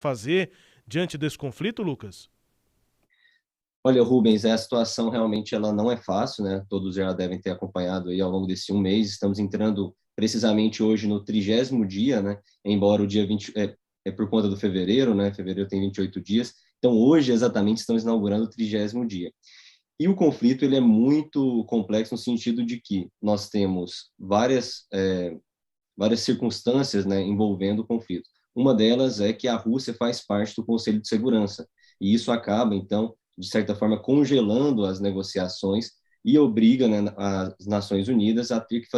fazer diante desse conflito, Lucas? Olha, Rubens, a situação realmente ela não é fácil, né? Todos já devem ter acompanhado aí ao longo desse um mês. Estamos entrando precisamente hoje no 30º dia, né? Embora o dia 20 é por conta do fevereiro, né? Fevereiro tem 28 dias. Então, hoje, exatamente, estamos inaugurando o 30º dia. E o conflito ele é muito complexo no sentido de que nós temos várias circunstâncias, né, envolvendo o conflito. Uma delas é que a Rússia faz parte do Conselho de Segurança, e isso acaba, então, de certa forma, congelando as negociações e obriga, né, as Nações Unidas a ter que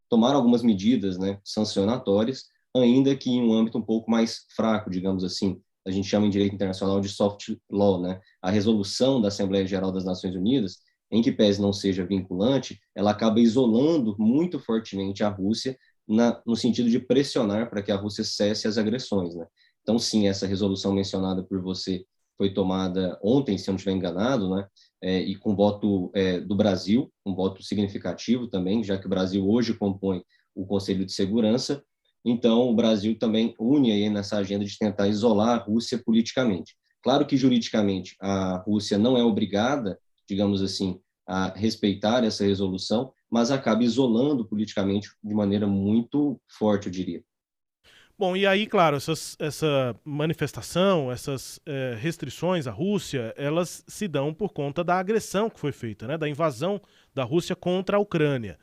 tomar algumas medidas, né, sancionatórias, ainda que em um âmbito um pouco mais fraco, digamos assim. A gente chama em direito internacional de soft law, né? A resolução da Assembleia Geral das Nações Unidas, em que pese não seja vinculante, ela acaba isolando muito fortemente a Rússia no sentido de pressionar para que a Rússia cesse as agressões, né? Então, sim, essa resolução mencionada por você foi tomada ontem, se eu não estiver enganado, né? E com voto do Brasil, um voto significativo também, já que o Brasil hoje compõe o Conselho de Segurança. Então, o Brasil também une aí nessa agenda de tentar isolar a Rússia politicamente. Claro que juridicamente a Rússia não é obrigada, digamos assim, a respeitar essa resolução, mas acaba isolando politicamente de maneira muito forte, eu diria. Bom, e aí, claro, essa manifestação, essas restrições à Rússia, elas se dão por conta da agressão que foi feita, né, da invasão da Rússia contra a Ucrânia.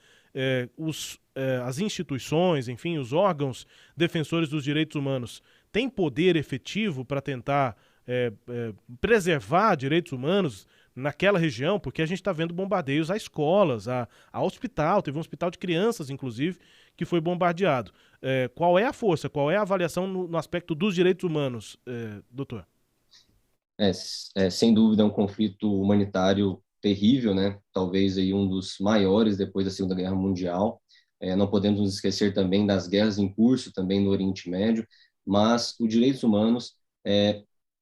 As instituições, enfim, os órgãos defensores dos direitos humanos têm poder efetivo para tentar preservar direitos humanos naquela região, porque a gente está vendo bombardeios a escolas, a hospital, teve um hospital de crianças, inclusive, que foi bombardeado. Qual é a força, qual é a avaliação no aspecto dos direitos humanos, doutor? Sem dúvida, é um conflito humanitário terrível, né? Talvez aí um dos maiores depois da Segunda Guerra Mundial. Não podemos nos esquecer também das guerras em curso também no Oriente Médio, mas os direitos humanos,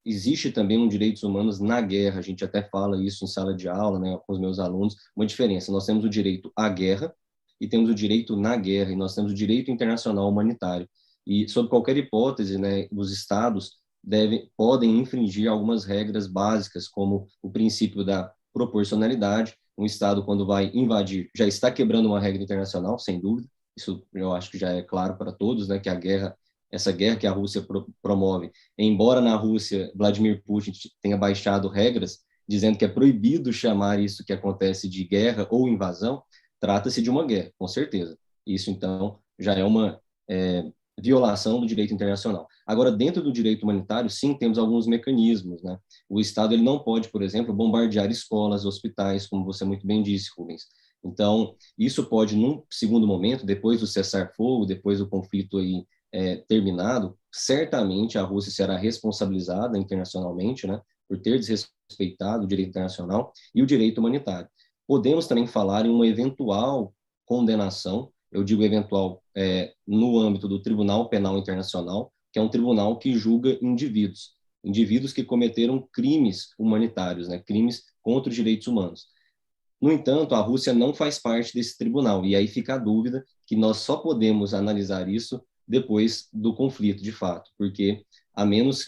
existe também um direitos humanos na guerra. A gente até fala isso em sala de aula, né, com os meus alunos. Uma diferença: nós temos o direito à guerra e temos o direito na guerra, e nós temos o direito internacional humanitário. E sob qualquer hipótese, né, os estados podem infringir algumas regras básicas, como o princípio da proporcionalidade. Um Estado, quando vai invadir, já está quebrando uma regra internacional, sem dúvida. Isso eu acho que já é claro para todos, né, que essa guerra que a Rússia promove, embora na Rússia Vladimir Putin tenha baixado regras, dizendo que é proibido chamar isso que acontece de guerra ou invasão, trata-se de uma guerra, com certeza. Isso, então, já é uma violação do direito internacional. Agora, dentro do direito humanitário, sim, temos alguns mecanismos, né? O Estado ele não pode, por exemplo, bombardear escolas, hospitais, como você muito bem disse, Rubens. Então, isso pode, num segundo momento, depois do cessar-fogo, depois do conflito aí, terminado, certamente a Rússia será responsabilizada internacionalmente, né, por ter desrespeitado o direito internacional e o direito humanitário. Podemos também falar em uma eventual condenação, eu digo eventual, no âmbito do Tribunal Penal Internacional, que é um tribunal que julga indivíduos que cometeram crimes humanitários, né, crimes contra os direitos humanos. No entanto, a Rússia não faz parte desse tribunal, e aí fica a dúvida que nós só podemos analisar isso depois do conflito, de fato, porque a menos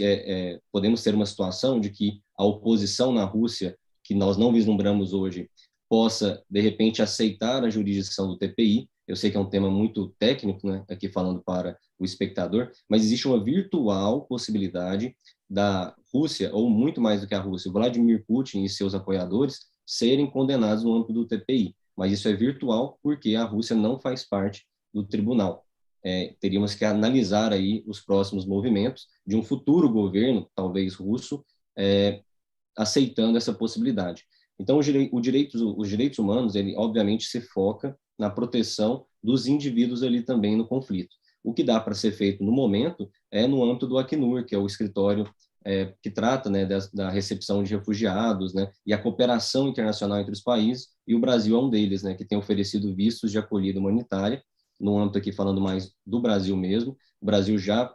podemos ter uma situação de que a oposição na Rússia, que nós não vislumbramos hoje, possa, de repente, aceitar a jurisdição do TPI. Eu sei que é um tema muito técnico, né, aqui falando para o espectador, mas existe uma virtual possibilidade da Rússia, ou muito mais do que a Rússia, Vladimir Putin e seus apoiadores, serem condenados no âmbito do TPI. Mas isso é virtual porque a Rússia não faz parte do tribunal. Teríamos que analisar aí os próximos movimentos de um futuro governo, talvez russo, aceitando essa possibilidade. Então, os direitos humanos, ele obviamente se foca na proteção dos indivíduos ali também no conflito. O que dá para ser feito no momento é no âmbito do Acnur, que é o escritório que trata, né, da recepção de refugiados, né, e a cooperação internacional entre os países, e o Brasil é um deles, né, que tem oferecido vistos de acolhida humanitária. No âmbito aqui falando mais do Brasil mesmo, o Brasil já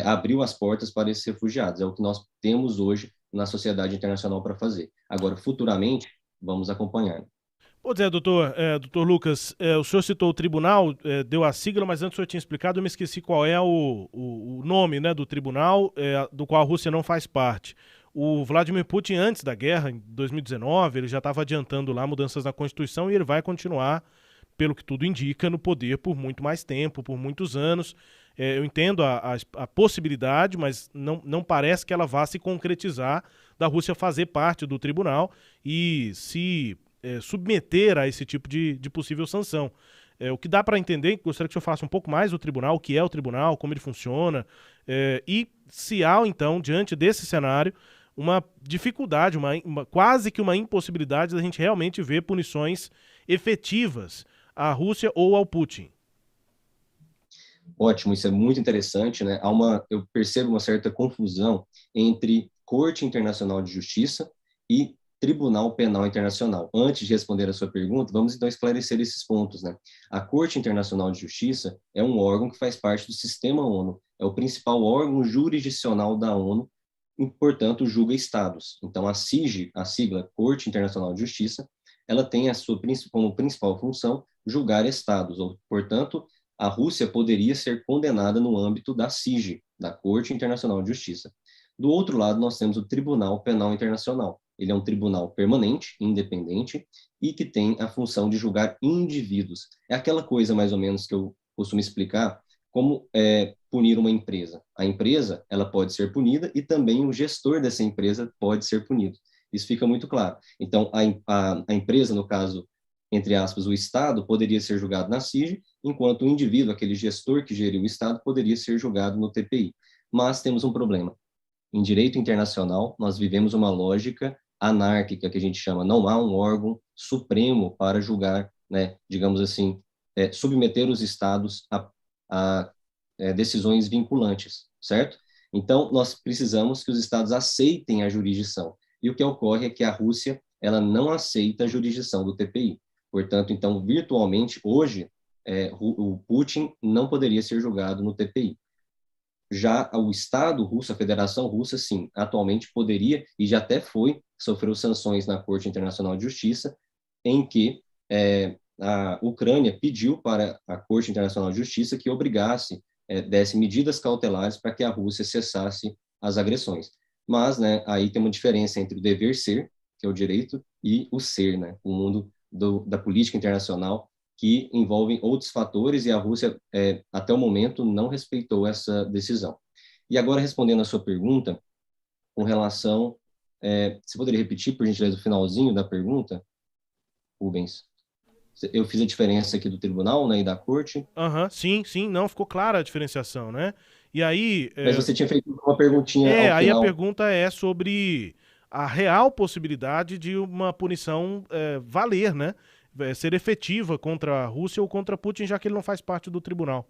abriu as portas para esses refugiados. É o que nós temos hoje na sociedade internacional para fazer. Agora, futuramente, vamos acompanhar. Pois é, doutor Lucas, o senhor citou o tribunal, deu a sigla, mas antes o senhor tinha explicado, eu me esqueci qual é o nome, né, do tribunal, do qual a Rússia não faz parte. O Vladimir Putin, antes da guerra, em 2019, ele já estava adiantando lá mudanças na Constituição e ele vai continuar, pelo que tudo indica, no poder por muito mais tempo, por muitos anos. Eu entendo a possibilidade, mas não parece que ela vá se concretizar da Rússia fazer parte do tribunal e se submeter a esse tipo de possível sanção. O que dá para entender, gostaria que o senhor falasse um pouco mais do tribunal, o que é o tribunal, como ele funciona, e se há, então, diante desse cenário, uma dificuldade, quase que uma impossibilidade da gente realmente ver punições efetivas à Rússia ou ao Putin. Ótimo, isso é muito interessante, né? Eu percebo uma certa confusão entre Corte Internacional de Justiça e Tribunal Penal Internacional. Antes de responder a sua pergunta, vamos então esclarecer esses pontos, né? A Corte Internacional de Justiça é um órgão que faz parte do sistema ONU, é o principal órgão jurisdicional da ONU e, portanto, julga estados. Então, a CIG, a sigla Corte Internacional de Justiça, ela tem a sua como principal função julgar estados, ou, portanto, a Rússia poderia ser condenada no âmbito da CIG, da Corte Internacional de Justiça. Do outro lado, nós temos o Tribunal Penal Internacional. Ele é um tribunal permanente, independente, e que tem a função de julgar indivíduos. É aquela coisa, mais ou menos, que eu costumo explicar, como punir uma empresa. A empresa, ela pode ser punida e também o gestor dessa empresa pode ser punido. Isso fica muito claro. Então, a empresa, no caso, entre aspas, o Estado, poderia ser julgado na CIG, enquanto o indivíduo, aquele gestor que geriu o Estado, poderia ser julgado no TPI. Mas temos um problema. Em direito internacional, nós vivemos uma lógica anárquica, que a gente chama, não há um órgão supremo para julgar, né, digamos assim, submeter os Estados a decisões vinculantes, certo? Então, nós precisamos que os Estados aceitem a jurisdição. E o que ocorre é que a Rússia, ela não aceita a jurisdição do TPI. Portanto, então, virtualmente, hoje, o Putin não poderia ser julgado no TPI. Já o Estado russo, a Federação Russa, sim, atualmente poderia, e já até sofreu sanções na Corte Internacional de Justiça, em que a Ucrânia pediu para a Corte Internacional de Justiça que obrigasse, desse medidas cautelares para que a Rússia cessasse as agressões. Mas, né, aí tem uma diferença entre o dever ser, que é o direito, e o ser, né, o mundo da política internacional, que envolvem outros fatores e a Rússia, até o momento, não respeitou essa decisão. E agora, respondendo a sua pergunta, com relação... você poderia repetir, por gentileza, o finalzinho da pergunta, Rubens? Eu fiz a diferença aqui do tribunal, né, e da corte. Aham, sim, não, ficou clara a diferenciação, né? E aí, Mas você tinha feito uma perguntinha ao aí a final. pergunta é sobre a real possibilidade de uma punição valer, né? Ser efetiva contra a Rússia ou contra Putin, já que ele não faz parte do tribunal.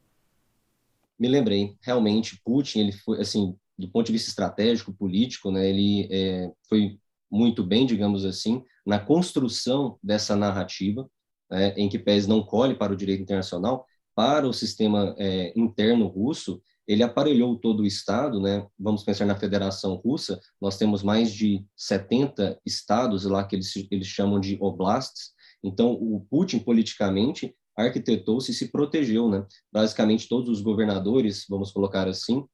Me lembrei, realmente, Putin, ele foi, assim, do ponto de vista estratégico, político, né, ele foi muito bem, digamos assim, na construção dessa narrativa, né, em que pese não colhe para o direito internacional, para o sistema interno russo, ele aparelhou todo o Estado, né? Vamos pensar na Federação Russa, nós temos mais de 70 estados lá que eles chamam de oblasts. Então, o Putin, politicamente, arquitetou-se e se protegeu, né? Basicamente, todos os governadores, vamos colocar assim,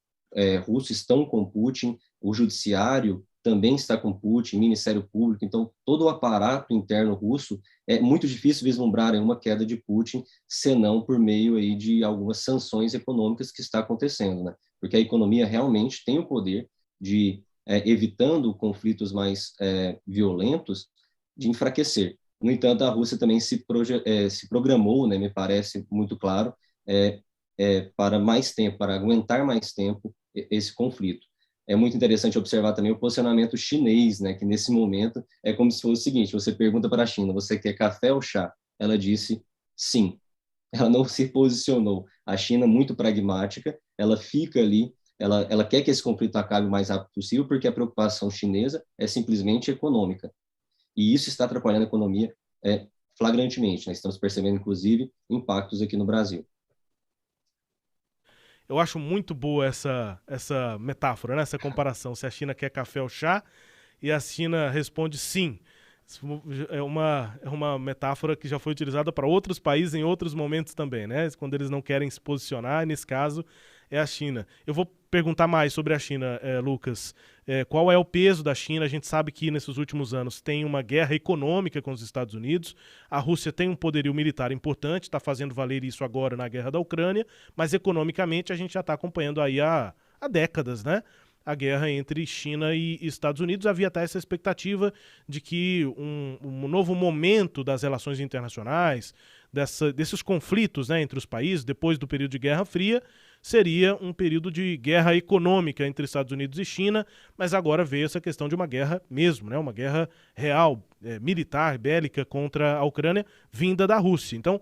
russos estão com Putin, o judiciário também está com Putin, Ministério Público, então todo o aparato interno russo é muito difícil vislumbrar uma queda de Putin, senão por meio aí de algumas sanções econômicas que está acontecendo, né? Porque a economia realmente tem o poder de, evitando conflitos mais violentos, de enfraquecer. No entanto, a Rússia também se programou, né, me parece muito claro, para mais tempo, para aguentar mais tempo esse conflito. É muito interessante observar também o posicionamento chinês, né, que nesse momento é como se fosse o seguinte: você pergunta para a China, você quer café ou chá? Ela disse sim. Ela não se posicionou. A China, muito pragmática, ela fica ali, ela quer que esse conflito acabe o mais rápido possível, porque a preocupação chinesa é simplesmente econômica. E isso está atrapalhando a economia flagrantemente. Né? Estamos percebendo, inclusive, impactos aqui no Brasil. Eu acho muito boa essa metáfora, né? Essa comparação. Se a China quer café ou chá, e a China responde sim. É uma metáfora que já foi utilizada para outros países em outros momentos também, né? Quando eles não querem se posicionar, nesse caso é a China. Eu vou perguntar mais sobre a China, Lucas. Qual é o peso da China? A gente sabe que nesses últimos anos tem uma guerra econômica com os Estados Unidos. A Rússia tem um poderio militar importante, está fazendo valer isso agora na guerra da Ucrânia, mas economicamente a gente já está acompanhando aí há décadas, né? A guerra entre China e Estados Unidos. Havia até essa expectativa de que um novo momento das relações internacionais, desses conflitos, né, entre os países, depois do período de Guerra Fria, seria um período de guerra econômica entre Estados Unidos e China, mas agora veio essa questão de uma guerra mesmo, né, uma guerra real, militar, bélica contra a Ucrânia, vinda da Rússia. Então,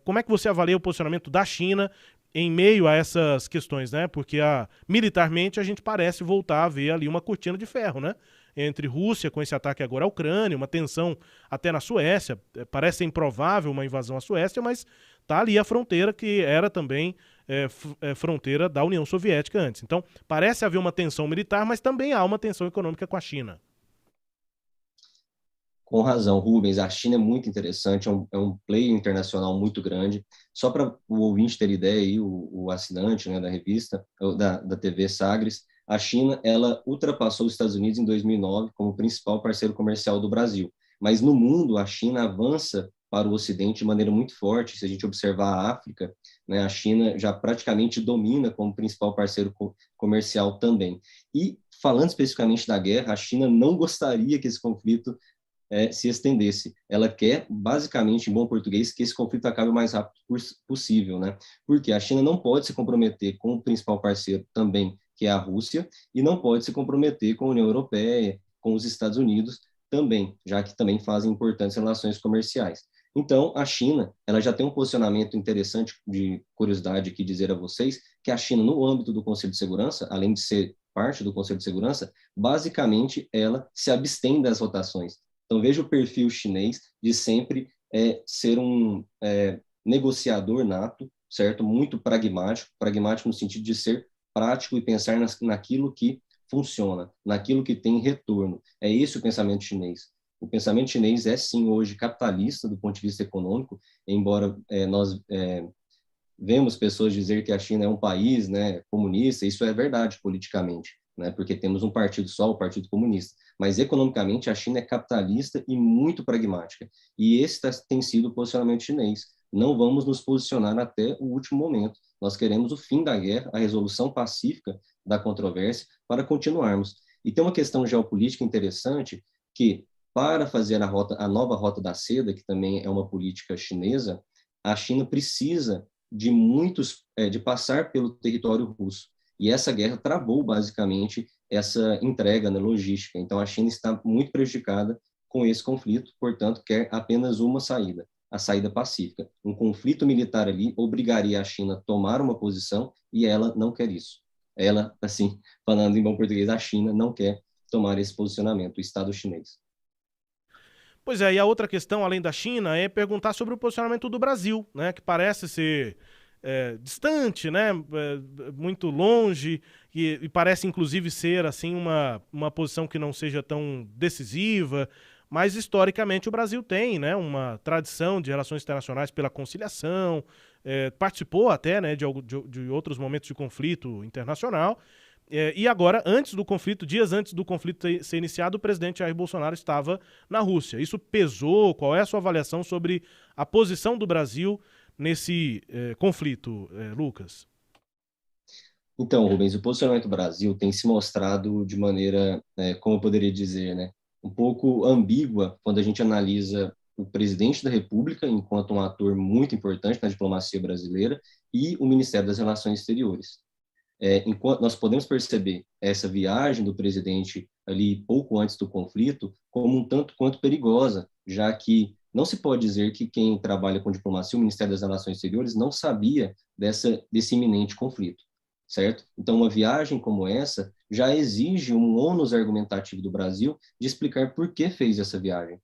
como é que você avalia o posicionamento da China em meio a essas questões, né? Porque militarmente a gente parece voltar a ver ali uma cortina de ferro, né? Entre Rússia com esse ataque agora à Ucrânia, uma tensão até na Suécia. Parece improvável uma invasão à Suécia, mas tá ali a fronteira que era também fronteira da União Soviética antes. Então, parece haver uma tensão militar, mas também há uma tensão econômica com a China. Com razão, Rubens, a China é muito interessante, é um player internacional muito grande. Só para o ouvinte ter ideia, aí, o assinante, né, da revista, da TV Sagres, a China ela ultrapassou os Estados Unidos em 2009 como principal parceiro comercial do Brasil. Mas no mundo, a China avança para o Ocidente de maneira muito forte. Se a gente observar a África, né, a China já praticamente domina como principal parceiro comercial também. E, falando especificamente da guerra, a China não gostaria que esse conflito se estendesse. Ela quer, basicamente, em bom português, que esse conflito acabe o mais rápido possível, né? Porque a China não pode se comprometer com o principal parceiro também, que é a Rússia, e não pode se comprometer com a União Europeia, com os Estados Unidos também, já que também fazem importantes relações comerciais. Então, a China, ela já tem um posicionamento interessante de curiosidade aqui dizer a vocês, que a China, no âmbito do Conselho de Segurança, além de ser parte do Conselho de Segurança, basicamente ela se abstém das votações. Então, veja o perfil chinês de sempre ser um negociador nato, certo? Muito pragmático, pragmático no sentido de ser prático e pensar naquilo que funciona, naquilo que tem retorno. É esse o pensamento chinês. O pensamento chinês é, sim, hoje capitalista do ponto de vista econômico, embora nós vemos pessoas dizer que a China é um país, né, comunista. Isso é verdade politicamente, né, porque temos um partido só, o Partido Comunista. Mas economicamente a China é capitalista e muito pragmática. E esse tem sido o posicionamento chinês. Não vamos nos posicionar até o último momento. Nós queremos o fim da guerra, a resolução pacífica da controvérsia para continuarmos. E tem uma questão geopolítica interessante que, para fazer a nova rota da seda, que também é uma política chinesa, a China precisa de passar pelo território russo. E essa guerra travou, basicamente, essa entrega, né, logística. Então, a China está muito prejudicada com esse conflito, portanto, quer apenas uma saída, a saída pacífica. Um conflito militar ali obrigaria a China a tomar uma posição e ela não quer isso. Ela, assim, falando em bom português, a China não quer tomar esse posicionamento, o Estado chinês. Pois é, e a outra questão, além da China, é perguntar sobre o posicionamento do Brasil, né? Que parece ser distante, né? Muito longe, e parece inclusive ser assim uma posição que não seja tão decisiva, mas historicamente o Brasil tem, né, uma tradição de relações internacionais pela conciliação, participou até, né, de outros momentos de conflito internacional. E agora, dias antes do conflito ser iniciado, o presidente Jair Bolsonaro estava na Rússia. Isso pesou? Qual é a sua avaliação sobre a posição do Brasil nesse conflito, Lucas? Então, Rubens, o posicionamento do Brasil tem se mostrado de maneira, como eu poderia dizer, né, um pouco ambígua quando a gente analisa o presidente da República enquanto um ator muito importante na diplomacia brasileira e o Ministério das Relações Exteriores. Enquanto nós podemos perceber essa viagem do presidente ali pouco antes do conflito como um tanto quanto perigosa, já que não se pode dizer que quem trabalha com diplomacia, o Ministério das Relações Exteriores, não sabia desse iminente conflito, certo? Então, uma viagem como essa já exige um ônus argumentativo do Brasil de explicar por que fez essa viagem.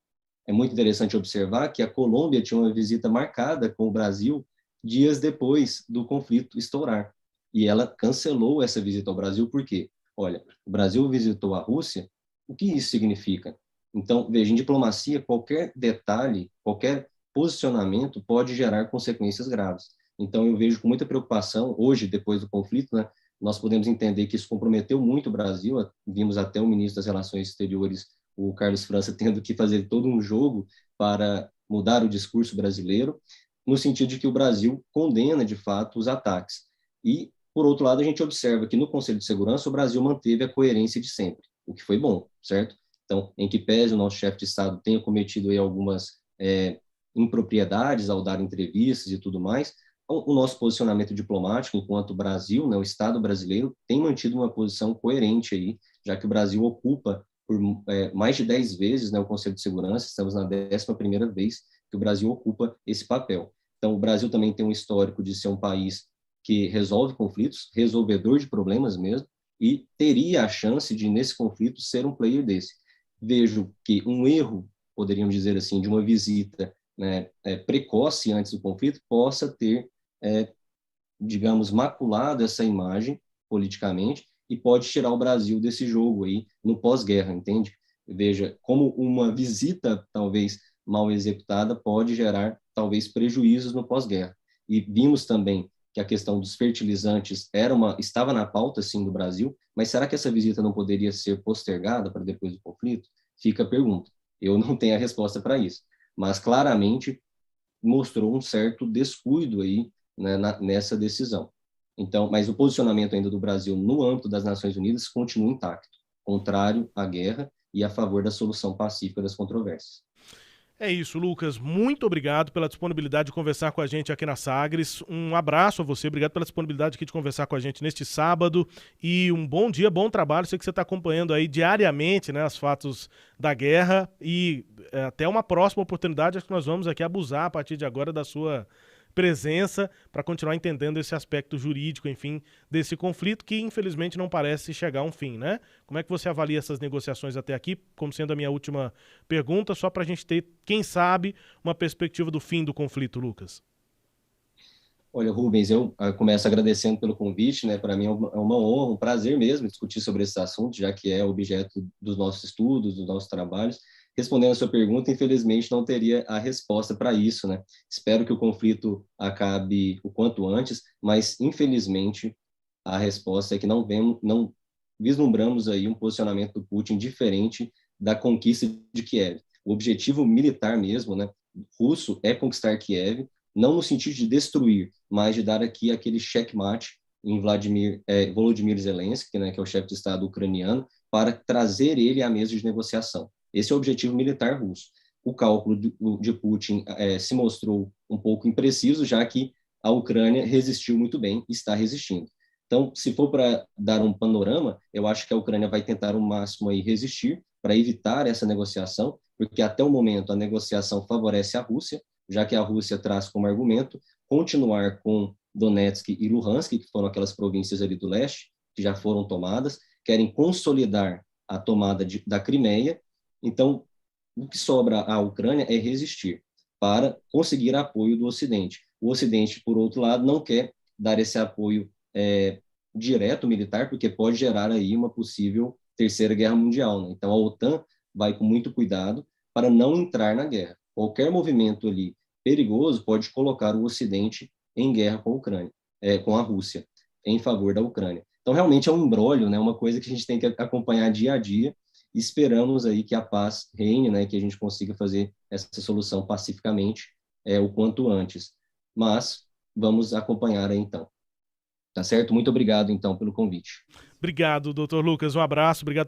É muito interessante observar que a Colômbia tinha uma visita marcada com o Brasil dias depois do conflito estourar. E ela cancelou essa visita ao Brasil, por quê? Olha, o Brasil visitou a Rússia, o que isso significa? Então, veja, em diplomacia, qualquer detalhe, qualquer posicionamento pode gerar consequências graves. Então, eu vejo com muita preocupação, hoje, depois do conflito, né, nós podemos entender que isso comprometeu muito o Brasil, vimos até o ministro das Relações Exteriores, o Carlos França, tendo que fazer todo um jogo para mudar o discurso brasileiro, no sentido de que o Brasil condena, de fato, os ataques. E, por outro lado, a gente observa que no Conselho de Segurança o Brasil manteve a coerência de sempre, o que foi bom, certo? Então, em que pese o nosso chefe de Estado tenha cometido aí algumas impropriedades ao dar entrevistas e tudo mais, o nosso posicionamento diplomático, enquanto Brasil, né, o Estado brasileiro, tem mantido uma posição coerente aí, já que o Brasil ocupa por mais de 10 vezes, né, o Conselho de Segurança, estamos na 11ª vez que o Brasil ocupa esse papel. Então, o Brasil também tem um histórico de ser um país que resolve conflitos, resolvedor de problemas mesmo, e teria a chance de, nesse conflito, ser um player desse. Vejo que um erro, poderíamos dizer assim, de uma visita, né, precoce antes do conflito, possa ter, digamos, maculado essa imagem politicamente e pode tirar o Brasil desse jogo aí no pós-guerra, entende? Veja, como uma visita, talvez, mal executada pode gerar, talvez, prejuízos no pós-guerra. E vimos também que a questão dos fertilizantes estava na pauta, sim, do Brasil, mas será que essa visita não poderia ser postergada para depois do conflito? Fica a pergunta. Eu não tenho a resposta para isso, mas claramente mostrou um certo descuido aí, né, nessa decisão. Então, mas o posicionamento ainda do Brasil no âmbito das Nações Unidas continua intacto, contrário à guerra e a favor da solução pacífica das controvérsias. É isso, Lucas. Muito obrigado pela disponibilidade de conversar com a gente aqui na Sagres. Um abraço a você, obrigado pela disponibilidade aqui de conversar com a gente neste sábado. E um bom dia, bom trabalho. Sei que você está acompanhando aí diariamente, né, os fatos da guerra. E até uma próxima oportunidade, acho que nós vamos aqui abusar a partir de agora da sua presença para continuar entendendo esse aspecto jurídico, enfim, desse conflito que infelizmente não parece chegar a um fim, né? Como é que você avalia essas negociações até aqui, como sendo a minha última pergunta, só para a gente ter, quem sabe, uma perspectiva do fim do conflito, Lucas? Olha, Rubens, eu começo agradecendo pelo convite, né? Para mim é uma honra, um prazer mesmo discutir sobre esse assunto, já que é objeto dos nossos estudos, dos nossos trabalhos. Respondendo a sua pergunta, infelizmente não teria a resposta para isso, né? Espero que o conflito acabe o quanto antes, mas infelizmente a resposta é que não vislumbramos aí um posicionamento do Putin diferente da conquista de Kiev. O objetivo militar mesmo, né, russo é conquistar Kiev, não no sentido de destruir, mas de dar aqui aquele checkmate em Volodymyr Zelensky, né, que é o chefe de Estado ucraniano, para trazer ele à mesa de negociação. Esse é o objetivo militar russo. O cálculo de Putin se mostrou um pouco impreciso, já que a Ucrânia resistiu muito bem e está resistindo. Então, se for para dar um panorama, eu acho que a Ucrânia vai tentar o máximo aí resistir para evitar essa negociação, porque até o momento a negociação favorece a Rússia, já que a Rússia traz como argumento continuar com Donetsk e Luhansk, que foram aquelas províncias ali do leste, que já foram tomadas, querem consolidar a tomada da Crimeia. Então, o que sobra à Ucrânia é resistir para conseguir apoio do Ocidente. O Ocidente, por outro lado, não quer dar esse apoio direto militar, porque pode gerar aí uma possível terceira guerra mundial, né? Então, a OTAN vai com muito cuidado para não entrar na guerra. Qualquer movimento ali perigoso pode colocar o Ocidente em guerra com a Ucrânia, com a Rússia, em favor da Ucrânia. Então, realmente é um imbróglio, né? Uma coisa que a gente tem que acompanhar dia a dia. Esperamos aí que a paz reine, né? Que a gente consiga fazer essa solução pacificamente o quanto antes. Mas vamos acompanhar aí, então. Tá certo? Muito obrigado, então, pelo convite. Obrigado, doutor Lucas. Um abraço, obrigado